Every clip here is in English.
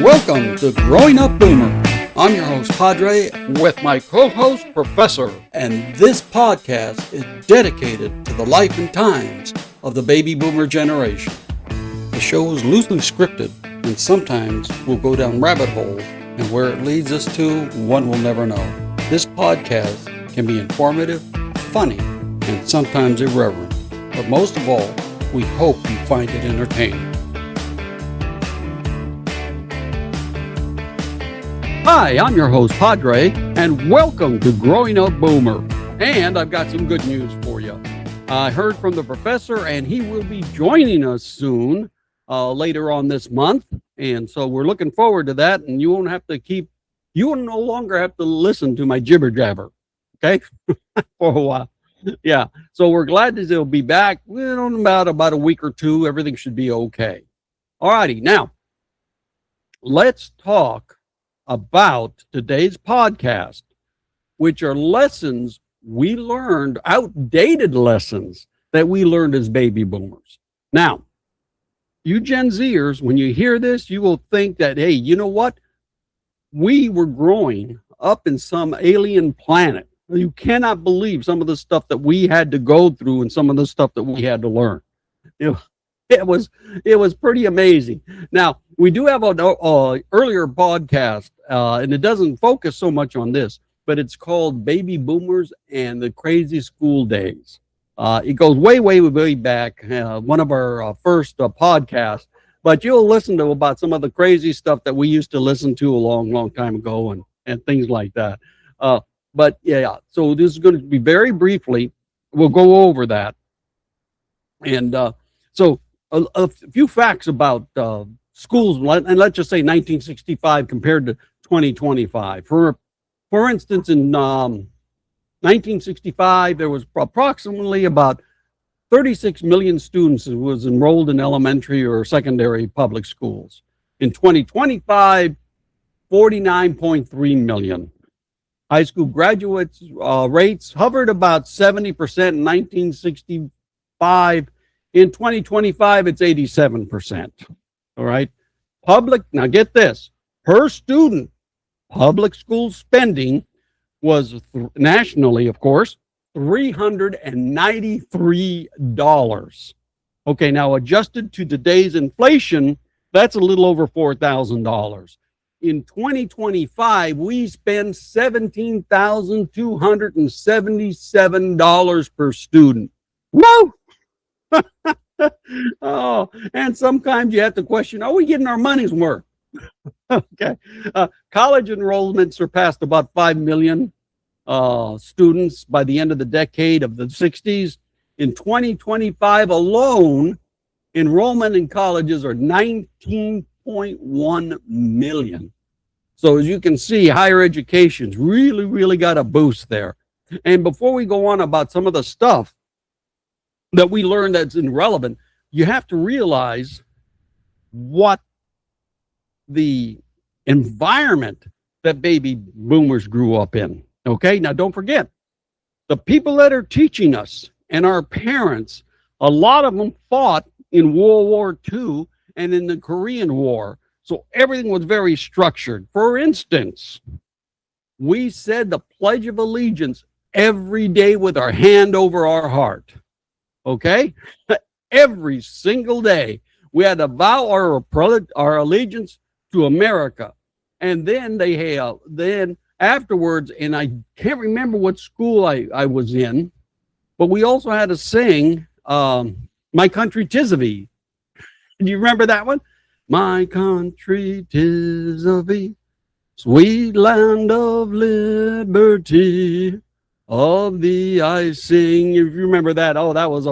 Welcome to Growing Up Boomer. I'm your host, Padre, with my co-host, Professor. And this podcast is dedicated to the life and times of the baby boomer generation. The show is loosely scripted, and sometimes we'll go down rabbit holes, and where it leads us to, one will never know. This podcast can be informative, funny, and sometimes irreverent. But most of all, we hope you find it entertaining. Hi, I'm your host, Padre, and welcome to Growing Up Boomer. And I've got some good news for you. I heard from the professor, and he will be joining us soon, later on this month. And so we're looking forward to that, and you will no longer have to listen to my jibber jabber, okay, for a while. Yeah, so we're glad that he'll be back. Well, in about a week or two, everything should be okay. All righty, now, let's talk about today's podcast, which are lessons we learned, outdated lessons that we learned as baby boomers. Now, you Gen Zers, when you hear this, you will think that, hey, you know what? We were growing up in some alien planet. You cannot believe some of the stuff that we had to go through and some of the stuff that we had to learn. It was pretty amazing. Now, we do have an earlier podcast, and it doesn't focus so much on this, but it's called Baby Boomers and the Crazy School Days. It goes way, way, way back, one of our first podcasts, but you'll listen to about some of the crazy stuff that we used to listen to a long, long time ago and things like that. But yeah, so this is going to be very briefly, we'll go over that. And so a few facts about schools, and let's just say 1965 compared to 2025. For instance, in 1965, there was approximately about 36 million students who was enrolled in elementary or secondary public schools. In 2025, 49.3 million. High school graduates rates hovered about 70% in 1965. In 2025, it's 87%. All right. Now get this, per student, public school spending was nationally, of course, $393. Okay, now adjusted to today's inflation, that's a little over $4,000. In 2025, we spend $17,277 per student. Whoa! Oh, and sometimes you have to question, are we getting our money's worth? Okay. College enrollment surpassed about 5 million students by the end of the decade of the 60s. In 2025 alone, enrollment in colleges are 19.1 million. So as you can see, higher education's really, really got a boost there. And before we go on about some of the stuff that we learned that's irrelevant, you have to realize what the environment that baby boomers grew up in. Okay, now don't forget, the people that are teaching us and our parents, a lot of them fought in World War II and in the Korean War. So everything was very structured. For instance, we said the Pledge of Allegiance every day with our hand over our heart. Okay, every single day we had to vow our allegiance to America, and then then afterwards, and I can't remember what school I was in, but we also had to sing "My Country 'Tis of Thee." Do you remember that one? My country 'tis of thee, sweet land of liberty. Of thee I sing. If you remember that, that was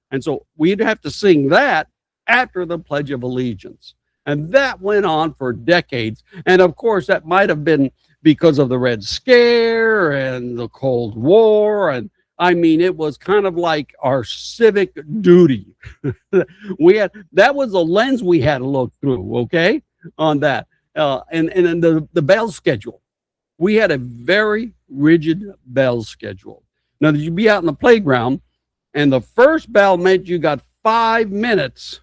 and so we'd have to sing that after the Pledge of Allegiance. And that went on for decades. And of course, that might have been because of the Red Scare and the Cold War. And I mean, it was kind of like our civic duty. That was a lens we had to look through, okay, on that. And then the bell schedule. We had a very rigid bell schedule. Now, you'd be out in the playground, and the first bell meant you got 5 minutes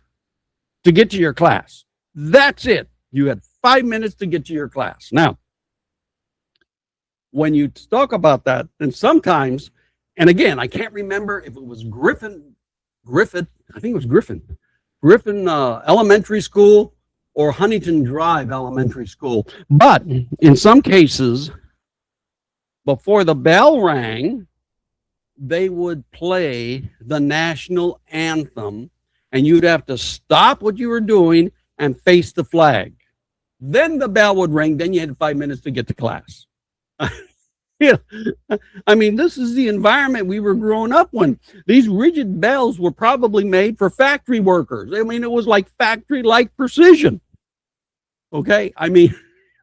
to get to your class. That's it. You had 5 minutes to get to your class. Now, when you talk about that, and sometimes, and again, I can't remember if it was Griffith, I think it was Griffin Elementary School or Huntington Drive Elementary School. But in some cases, before the bell rang, they would play the national anthem, and you'd have to stop what you were doing and face the flag. Then the bell would ring. Then you had 5 minutes to get to class. Yeah. I mean, this is the environment we were growing up when these rigid bells were probably made for factory workers. I mean, it was like factory-like precision. Okay. I mean,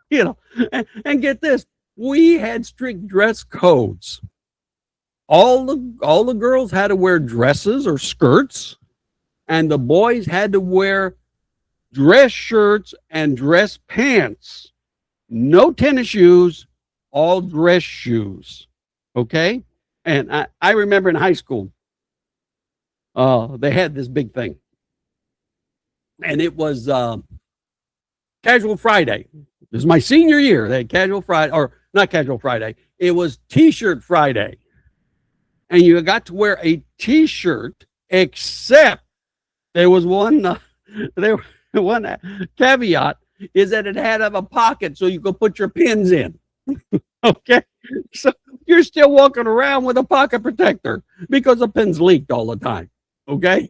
and get this, we had strict dress codes. All the girls had to wear dresses or skirts, and the boys had to wear dress shirts and dress pants. No tennis shoes, all dress shoes. Okay? And I remember in high school, they had this big thing. And it was Casual Friday. This is my senior year. They had Casual Friday, or not Casual Friday. It was T-shirt Friday. And you got to wear a T-shirt, except there was one caveat, is that it had a pocket so you could put your pins in. Okay, so you're still walking around with a pocket protector because the pins leaked all the time. Okay,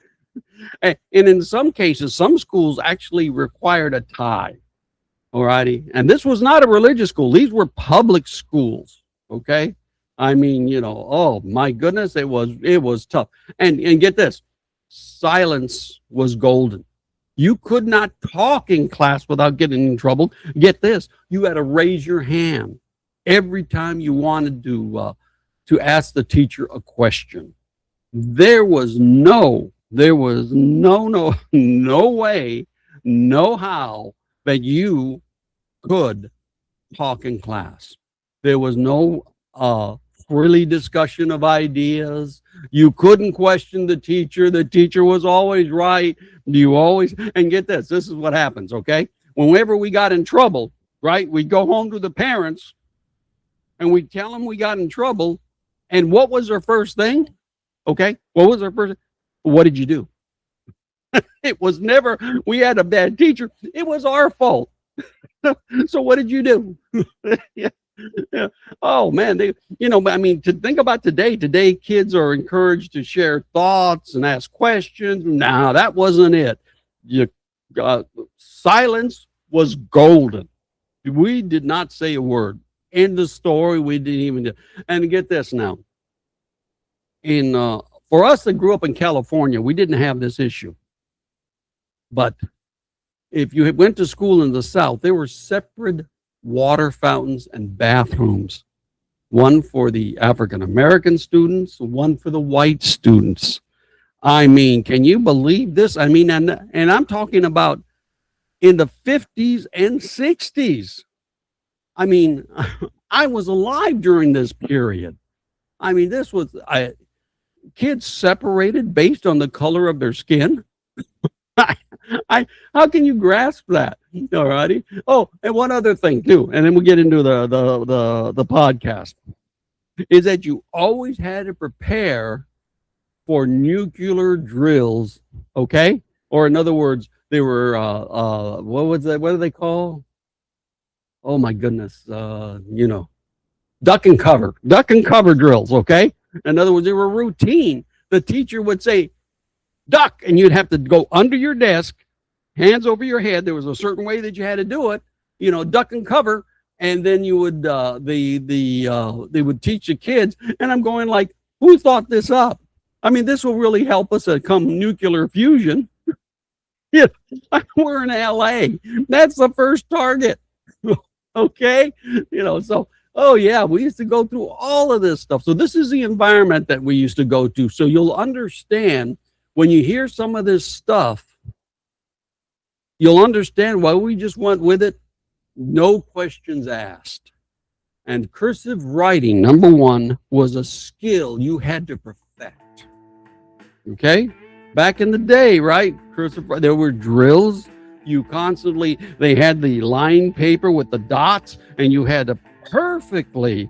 and in some cases, some schools actually required a tie. All righty, and this was not a religious school; these were public schools. Okay, I mean, oh my goodness, it was tough. And get this, silence was golden. You could not talk in class without getting in trouble. Get this, you had to raise your hand every time you wanted to ask the teacher a question. There was no way, no how that you could talk in class. There was no freely discussion of ideas. You couldn't question the teacher. The teacher was always right. And get this is what happens, okay? Whenever we got in trouble, right, we'd go home to the parents and we'd tell them we got in trouble. And what was their first thing? Okay, what was their first? What did you do? It was never, we had a bad teacher. It was our fault. So what did you do? Yeah. Yeah. Oh man, I mean, to think about today kids are encouraged to share thoughts and ask questions. No, that wasn't it. Silence was golden. We did not say a word. In the story, we didn't even do. And get this now. For us that grew up in California, we didn't have this issue. But if you went to school in the South, there were separate water fountains and bathrooms, one for the African American students, one for the white students. I mean, can you believe this? I mean, and I'm talking about in the 50s and 60s. I mean, I was alive during this period. I mean, this was kids separated based on the color of their skin. How can you grasp that? All righty. Oh, and one other thing too, and then we'll get into the podcast, is that you always had to prepare for nuclear drills. Okay, or in other words, they were what do they call? Oh my goodness, duck and cover drills. Okay, in other words, they were routine. The teacher would say, duck, and you'd have to go under your desk, hands over your head. There was a certain way that you had to do it, duck and cover, and then you would they would teach the kids. And I'm going like, who thought this up? I mean, this will really help us come nuclear fusion. Yeah, we're in LA. That's the first target. Okay, so. Oh yeah, we used to go through all of this stuff. So this is the environment that we used to go to. So you'll understand. When you hear some of this stuff, you'll understand why we just went with it. No questions asked. And cursive writing, number one, was a skill you had to perfect. Okay? Back in the day, right? Cursive, there were drills. You constantly, they had the line paper with the dots, and you had to perfectly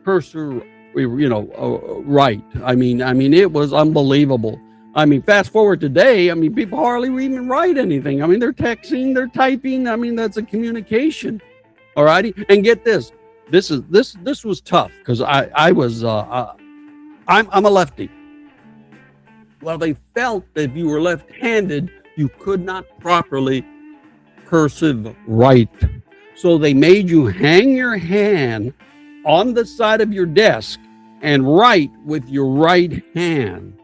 cursor, right. I mean, it was unbelievable. I mean, fast forward today, I mean, people hardly even write anything. I mean, they're texting, they're typing. I mean, that's a communication. All righty. And get this. This was tough because I'm a lefty. Well, they felt that if you were left-handed, you could not properly cursive write. So they made you hang your hand on the side of your desk and write with your right hand.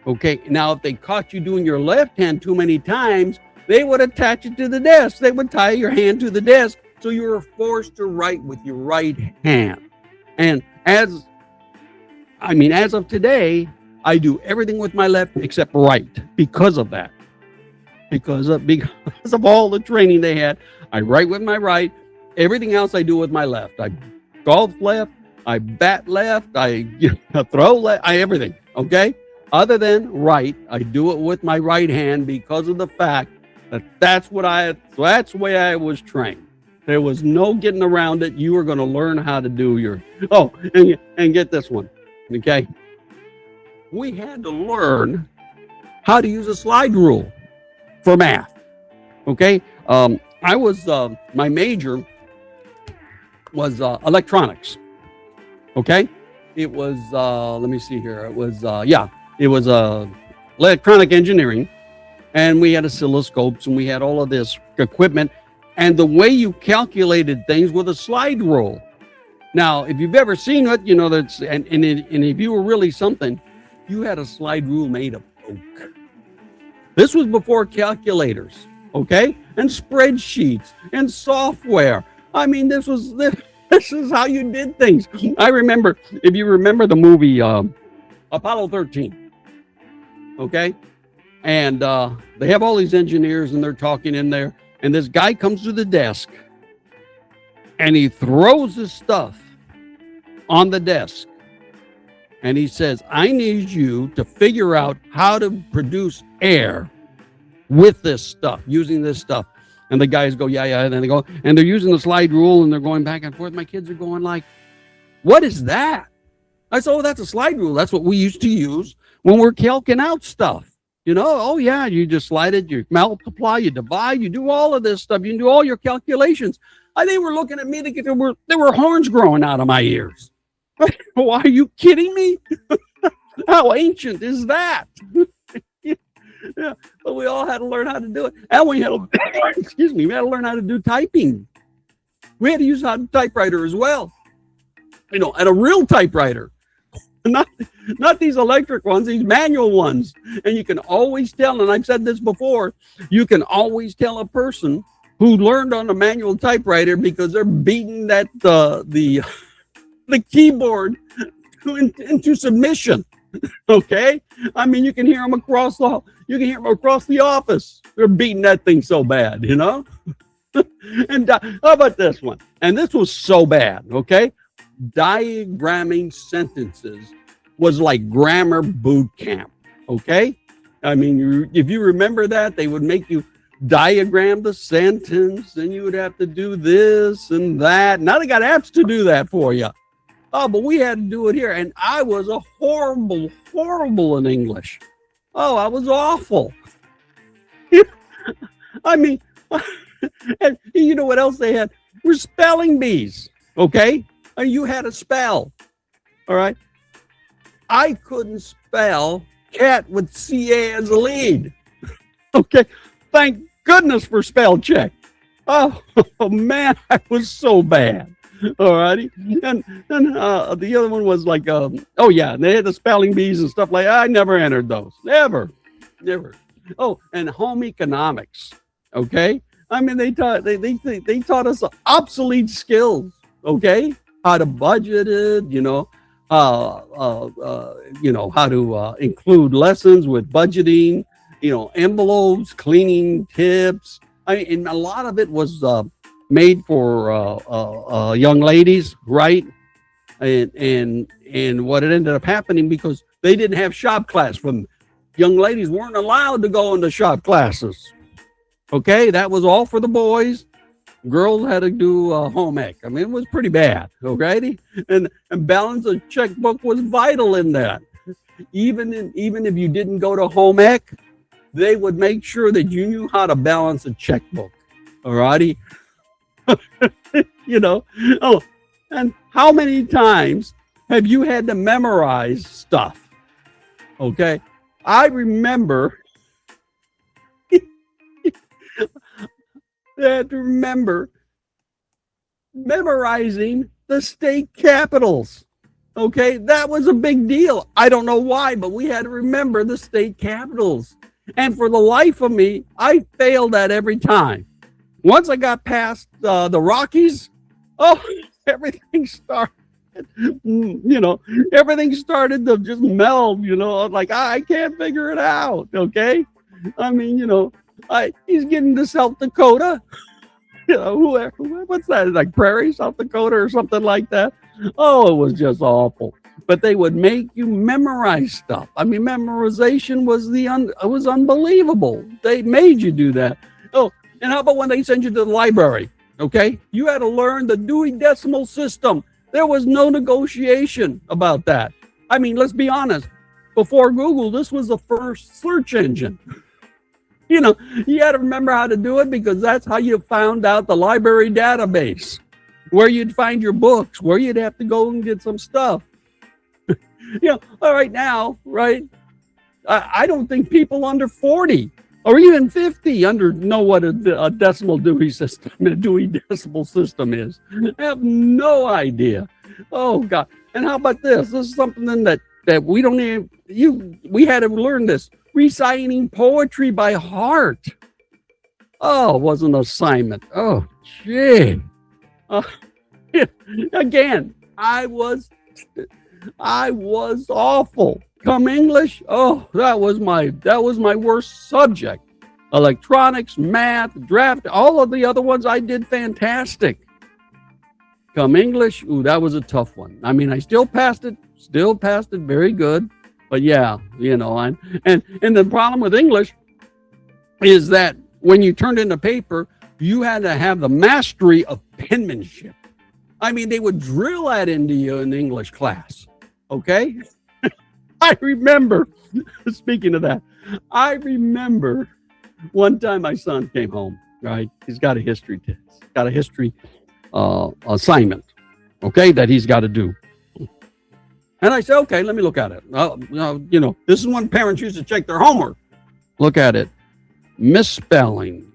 Okay, now if they caught you doing your left hand too many times, they would attach it to the desk. They would tie your hand to the desk, so you were forced to write with your right hand. And as of today, I do everything with my left except right because of that. Because of all the training they had, I write with my right. Everything else I do with my left. I golf left, I bat left, I throw left, everything. Okay. Other than right, I do it with my right hand because of the fact that that's the way I was trained. There was no getting around it. You were going to learn how to do your. Oh, and get this one. Okay. We had to learn how to use a slide rule for math. Okay. My major was electronics. Okay. It was, let me see here. It was electronic engineering. And we had oscilloscopes and we had all of this equipment. And the way you calculated things with a slide rule. Now, if you've ever seen it, you know, and if you were really something, you had a slide rule made of oak. This was before calculators, okay? And spreadsheets and software. I mean, this is how you did things. I remember, if you remember the movie Apollo 13, okay? And they have all these engineers and they're talking in there. And this guy comes to the desk and he throws his stuff on the desk. And he says, I need you to figure out how to produce air with this stuff, using this stuff. And the guys go, yeah. And then they go, and they're using the slide rule and they're going back and forth. My kids are going like, what is that? I said, oh, that's a slide rule. That's what we used to use when we're calculating out stuff. You know, oh yeah, you just slide it, you multiply, you divide, you do all of this stuff. You can do all your calculations. They were looking at me, there were horns growing out of my ears. Why, are you kidding me? How ancient is that? Yeah, but we all had to learn how to do it. And we had to, we had to learn how to do typing. We had to use a typewriter as well. You know, and a real typewriter. Not these electric ones, these manual ones. And you can always tell, and I've said this before, you can always tell a person who learned on a manual typewriter because they're beating that the keyboard into submission. Okay, I mean, you can hear them across the office. They're beating that thing so bad, you know. And how about this one? And this was so bad. Okay, diagramming sentences was like grammar boot camp. Okay, I mean, if you remember that, they would make you diagram the sentence, and you would have to do this and that. Now they got apps to do that for you. Oh, but we had to do it here, and I was a horrible in English. Oh, I was awful. I mean, and you know what else they had? Were spelling bees. Okay, you had to spell. All right. I couldn't spell cat with CA as a lead. Okay, thank goodness for spell check. Oh man, I was so bad. All righty. And the other one was like, oh yeah, they had the spelling bees and stuff like that. I never entered those. Never. Oh, and home economics. Okay. I mean, they taught us obsolete skills. Okay. How to budget it, you know, how to include lessons with budgeting, you know, envelopes, cleaning tips. I mean, and a lot of it was made for young ladies, right? And what it ended up happening, because they didn't have shop class, from young ladies weren't allowed to go into shop classes. Okay, that was all for the boys. Girls had to do home ec. I mean, it was pretty bad. Okay, and balance a checkbook was vital in that. Even if you didn't go to home ec, they would make sure that you knew how to balance a checkbook. All righty, you know. Oh, and how many times have you had to memorize stuff? Okay, I remember. I had to remember memorizing the state capitals. Okay, that was a big deal. I don't know why, but we had to remember the state capitals. And for the life of me, I failed that every time. Once I got past the Rockies, oh, everything started, everything started to just meld, like I can't figure it out. Okay. I mean, he's getting to South Dakota, what's that? Like Prairie, South Dakota or something like that. Oh, it was just awful. But they would make you memorize stuff. I mean, memorization was was unbelievable. They made you do that. Oh, and how about when they send you to the library? Okay, you had to learn the Dewey Decimal System. There was no negotiation about that. I mean, let's be honest. Before Google, this was the first search engine. You had to remember how to do it because that's how you found out the library database, where you'd find your books, where you'd have to go and get some stuff. All right now, right? I don't think people under 40 or even 50 know what a decimal Dewey system, a Dewey Decimal System is. I have no idea. Oh God! And how about this? This is something that we don't even. We had to learn this. Reciting poetry by heart. Oh, it was an assignment. Oh, gee. Again, I was awful. Come English, oh, that was my worst subject. Electronics, math, draft, all of the other ones I did fantastic. Come English, ooh, that was a tough one. I mean, I still passed it very good. But yeah, and the problem with English is that when you turned in a paper, you had to have the mastery of penmanship. I mean, they would drill that into you in English class. Okay. I remember, speaking of that, I remember one time my son came home, right? He's got a history test, assignment, okay, that he's got to do. And I said, okay, let me look at it. This is when parents used to check their homework. Look at it. Misspelling.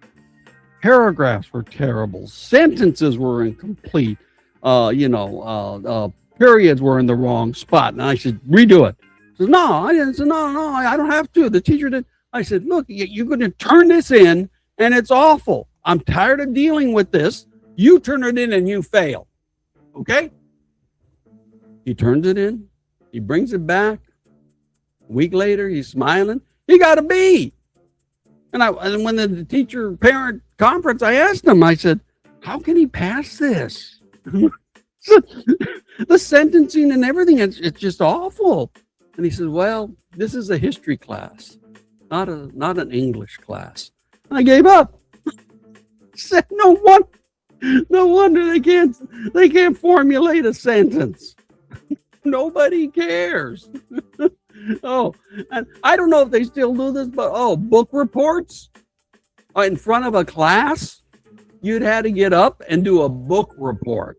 Paragraphs were terrible. Sentences were incomplete. Periods were in the wrong spot. And I said, redo it. He says, no, I didn't. I said, no, I don't have to. The teacher did. I said, look, you're going to turn this in, and it's awful. I'm tired of dealing with this. You turn it in, and you fail. Okay? He turns it in. He brings it back. A week later, he's smiling. He got a B. And when the teacher-parent conference, I asked him, I said, how can he pass this? The sentencing and everything, it's just awful. And he said, well, this is a history class, not an English class. And I gave up. I said, no wonder they can't formulate a sentence. Nobody cares. Oh, and I don't know if they still do this, but book reports in front of a class, you'd had to get up and do a book report.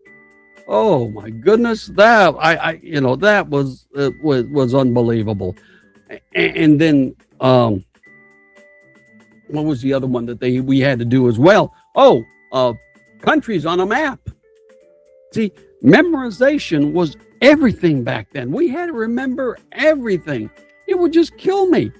Oh my goodness, that that was unbelievable. And then what was the other one that we had to do as well? Countries on a map. See, memorization was everything back then. We had to remember everything. It would just kill me.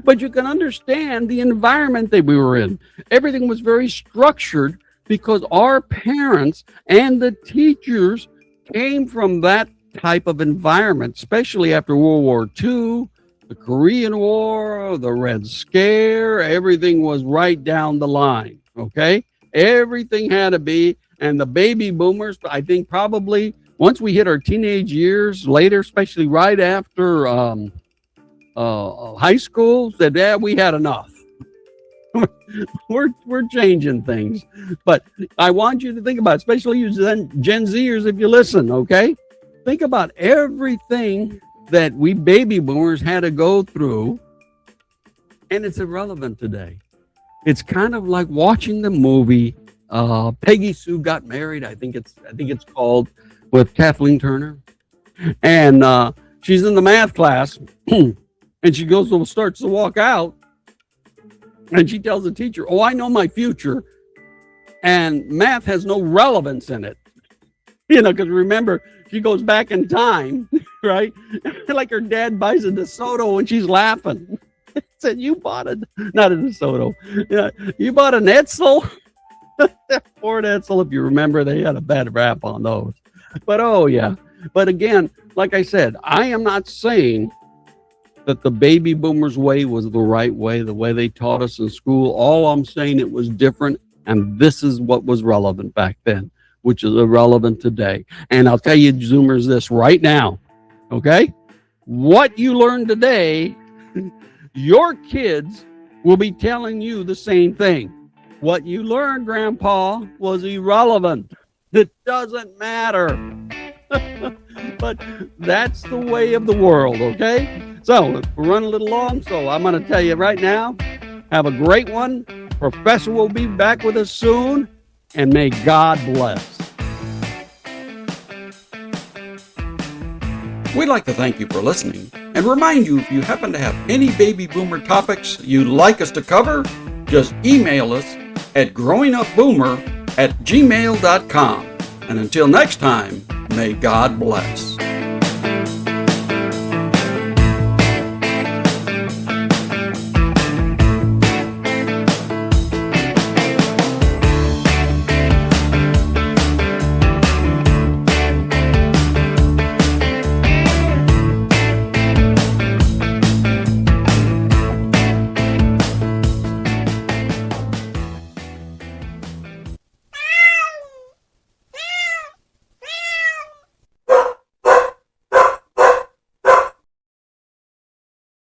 But you can understand the environment that we were in. Everything was very structured because our parents and the teachers came from that type of environment, especially after World War II, the Korean War, the Red Scare. Everything was right down the line. Okay? Everything had to be. And the baby boomers, I think probably once we hit our teenage years later, especially right after high school, said, yeah, we had enough. we're changing things. But I want you to think about it, especially you Gen Zers, if you listen, okay? Think about everything that we baby boomers had to go through, and it's irrelevant today. It's kind of like watching the movie Peggy Sue Got Married. I think it's called, with Kathleen Turner, and she's in the math class, and she starts to walk out, and she tells the teacher, "Oh, I know my future, and math has no relevance in it." Because remember, she goes back in time, right? Like her dad buys a DeSoto and she's laughing. Said, "You bought not a DeSoto. Yeah, you bought an Edsel." Ford Edsel, if you remember, they had a bad rap on those. But oh yeah. But again, like I said, I am not saying that the baby boomers way was the right way, the way they taught us in school. All I'm saying, it was different, and this is what was relevant back then, which is irrelevant today. And I'll tell you, Zoomers, this right now, okay? What you learn today, your kids will be telling you the same thing. What you learned, Grandpa, was irrelevant. It doesn't matter. But that's the way of the world, okay? So we're running a little long, so I'm going to tell you right now, have a great one. Professor will be back with us soon, and may God bless. We'd like to thank you for listening and remind you, if you happen to have any baby boomer topics you'd like us to cover, just email us at growingupboomer@gmail.com. And until next time, may God bless.